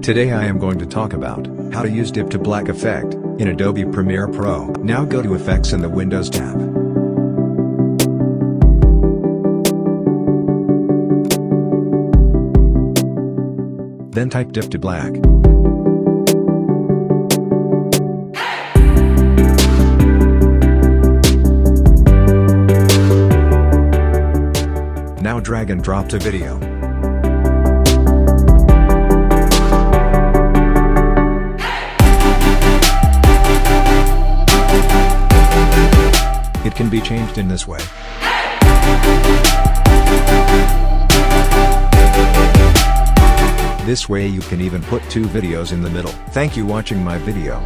Today I am going to talk about how to use dip to black effect in Adobe Premiere Pro. Now go to Effects in the Windows tab. Then type dip to black. Now drag and drop to video. It can be changed in this way. This way you can even put two videos in the middle. Thank you watching my video.